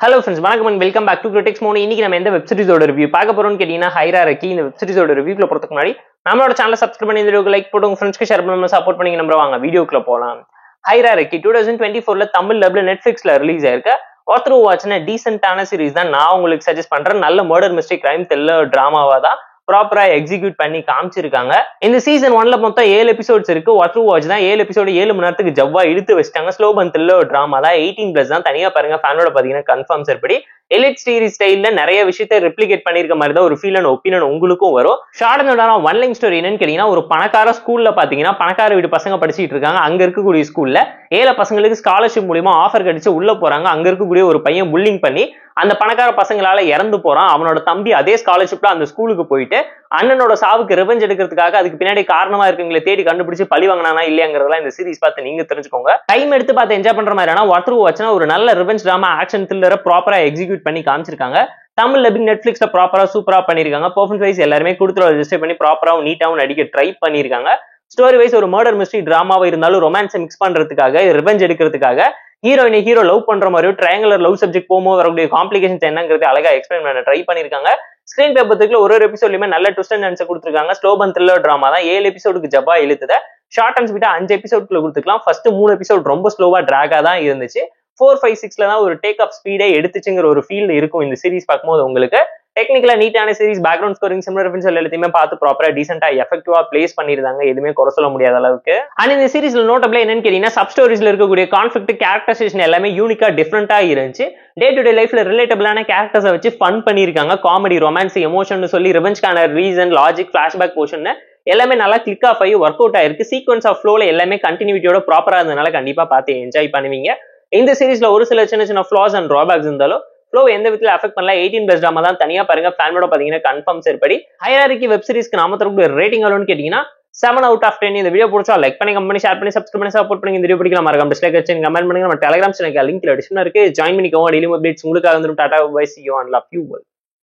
Hello friends, வணக்கம் and welcome back to Critics Mode. இன்னைக்கு நம்ம எந்த வெப் சீரிஸோட ரிவ்யூ பார்க்க போறோம்னு கேட்டீங்கன்னா ஹைரார்கி. இந்த வெப் சீரிஸோட ரிவ்யூக்குள்ள போறதுக்கு முன்னாடி நம்மளோட சேனலை சப்ஸ்கிரைப் பண்ணி இந்த வீடியோக்கு லைக் போட்டு உங்க ஃப்ரெண்ட்ஸ்க்கு ஷேர் பண்ணி சப்போர்ட் பண்ணி நம்ம வாங்க வீடியோக்குள்ள போலாம். ஹைரார்கி 2024ல தமிழ் டப்ல நெட்ஃபிளிக்ஸ்ல ரிலீஸ் ஆயிருக்க ஆத்தர் வாட்ச்ன டீசென்ட்டான சீரிஸ் தான் நான் உங்களுக்கு சஜஸ்ட் பண்றேன். நல்ல மர்டர் மிஸ்ட்ரி கிரைம் த்ரில்லர் டிராமாவா தான் ப்ராப்பரா எக்ஸிக்யூட் பண்ணி காமிச்சிருக்காங்க. இந்த சீசன் 1ல மொத்தம் 7 எபிசோட்ஸ் இருக்கு. ஆத்தர் வாட்ச் தான் 7 எபிசோடு 7 மணி நேரத்துக்கு ஜவ்வா இழுத்து வச்சிட்டாங்க. ஸ்லோ பன் த்ரில்லர் டிராமா தான் 18+ தான். தனியா பாருங்க, ஃபேனோட பாத்தீங்கன்னா கன்ஃபார்ம் சரிப்படி எலிட் சீரிஸ் ஸ்டைல்ல நிறைய விஷயத்தை ரெப்ளிகேட் பண்ணிருக்க மாதிரி தான் ஒரு ஃபீல் அண்ட் ஒப்பீனியன் உங்களுக்கும் வரும். Short and one line story என்னன்னு கேட்டீங்கன்னா, ஒரு பணக்கார ஸ்கூல்ல பாத்தீங்கன்னா பணக்கார வீட்டு பசங்க படிச்சுட்டு இருக்காங்க. அங்க இருக்கக்கூடிய ஸ்கூல்ல ஏழை பசங்களுக்கு ஸ்காலர்ஷிப் மூலியமா ஆஃபர் கிடைச்சு உள்ள போறாங்க. அங்க இருக்கக்கூடிய ஒரு பையன் புல்லிங் பண்ணி அந்த பணக்கார பசங்களால இறந்து போறான். அவனோட தம்பி அதே ஸ்காலர்ஷிப்ல அந்த ஸ்கூலுக்கு போயிட்டு அண்ணனோட சாவுக்கு ரிவெஞ்ச் எடுக்கிறதுக்காக அதுக்கு பின்னாடி காரணமா இருக்கவங்களை தேடி கண்டுபிடிச்சு பழி வாங்கினானா இல்லையாங்கிறதெல்லாம் இந்த சீரிஸ் பார்த்து நீங்க தெரிஞ்சுக்கோங்க. டைம் எடுத்து பார்த்து என்ஜாய் பண்ற மாதிரினா ஆத்தர் வாட்ச்னா ஒரு நல்ல ரிவெஞ்ச் டிராமா ஆக்ஷன் த்ரில்லரை ப்ராப்பரா எக்ஸிக்யூட் பண்ணி காமிச்சிருக்காங்க. தமிழ்ல நெட்ஃபிளிக்ஸ்ல ப்ராப்பரா சூப்பரா பண்ணிருக்காங்க. பெர்ஃபார்மன்ஸ் வைஸ் எல்லாருமே கொடுத்து ரெஜிஸ்டர் பண்ணி ப்ராப்பராவும் நீட்டாவும் நடிக்க ட்ரை பண்ணிருக்காங்க. ஸ்டோரி வைஸ் ஒரு மர்டர் மிஸ்ட்ரி டிராமாவா இருந்தாலும் ரொமான்ஸை மிக்ஸ் பண்றதுக்காக ரிவெஞ்ச் எடுக்கிறதுக்காக ஹீரோயினை ஹீரோ லவ் பண்ற மாதிரியும் ட்ரையாங்குலர் லவ் சப்ஜெக்ட் போகும்போது வரக்கூடிய காம்ப்ளிகேஷன்ஸ் என்னங்கிறது அழகா எக்ஸ்பிளைன் பண்ண ட்ரை பண்ணிருக்காங்க. ஸ்கிரீன் பேப்பர்த்துக்குள்ள ஒரு எபிசோட்லயுமே நல்ல ட்விஸ்ட் அண்ட் டர்ன்ஸ் கொடுத்துருக்காங்க. ஸ்லோ பன் த்ரில்லர் டிராமா தான் 7 எபிசோடுக்கு ஜப்பா இழுத்துத. ஷார்ட் அண்ட் ஸ்வீட்டா 5 எபிசோட்குள்ள கொடுத்துக்கலாம். ஃபர்ஸ்ட் 3 எபிசோட் ரொம்ப ஸ்லோவா டிராகா தான் இருந்துச்சு. 4, 5, 6ல தான் ஒரு டேக் ஆஃப் ஸ்பீடே எடுத்துச்சுங்கிற ஒரு ஃபீல் இருக்கும் இந்த சீரிஸ் பார்க்கும்போது. உங்களுக்கு டெக்னிக்கலா நீட்டான series, background scoring, similar effects எல்லாத்தையுமே பார்த்து ப்ராப்பரா டீசென்ட்டா எஃபெக்டிவா பிளேஸ் பண்ணிருந்தாங்க. எதுவுமே குறை சொல்ல முடியாத அளவுக்கு. அண்ட் இந்த சீரிஸ்ல நோட்டபிளா என்னன்னு கேட்டீங்கன்னா, சப் ஸ்டோரிஸ்ல இருக்கக்கூடிய கான்ஃபிளிக்ட், கேரக்டரைசேஷன் எல்லாமே யூனிக்கா டிஃபரெண்டா இருந்துச்சு. டே டு டே லைஃப்ல ரிலேட்டபிளான கேரக்டர்ஸை வச்சு ஃபன் பண்ணிருக்காங்க. காமெடி, ரொமான்ஸ், எமோஷன் சொல்லி ரிவெஞ்ச்கான ரீசன், லாஜிக், பிளாஷ்பேக் போர்ஷன் எல்லாமே நல்லா கிளிக் ஆஃப் ஆகி ஒர்க் அவுட் ஆயிருக்கு. சீக்வன்ஸ் ஆஃப் ஃப்ளோல எல்லாமே கண்டினியூட்டியோட ப்ராப்பரா இருந்ததுனால கண்டிப்பா பார்த்து என்ஜாய் பண்ணுவீங்க. இந்த சீரிஸ்ல ஒரு சில சின்ன சின்ன ஃபிளாஸ் அண்ட் டிராபேக்ஸ் இருந்தாலும் ஃப்ளோ எந்த விதத்துல அஃபெக்ட் பண்ணல. 18+ டிராமா தான். தனியா பாருங்க, ஃபேனோட பாத்தீங்கன்னா கன்ஃபார்ம் சரிப்படி. ஹைரார்கி வெப் சீரிஸ்க்கு நாம தரக்கூடிய ரேட்டிங் எவ்வளவுன்னு கேட்டீங்கன்னா 7 out of 10. இந்த வீடியோ பிடிச்சா லைக் பண்ணி, கமெண்ட் பண்ணி, ஷேர் பண்ணி, சப்ஸ்கிரைப் பண்ணி சப்போர்ட் பண்ணி இந்த வீடியோ பிடிக்கலாம். மறக்காம டிஸ்லைக் வச்சு கமெண்ட் பண்ணுங்க. நம்ம டெலிகிராம் சேனலுக்கு லிங்க் டிஸ்கிரிப்ஷன்ல இருக்கு. ஜாயின் பண்ணிக்கோங்க. டெய்லி அப்டேட்ஸ் உங்களுக்காக வந்துடும். Tata bye, see you and love you all.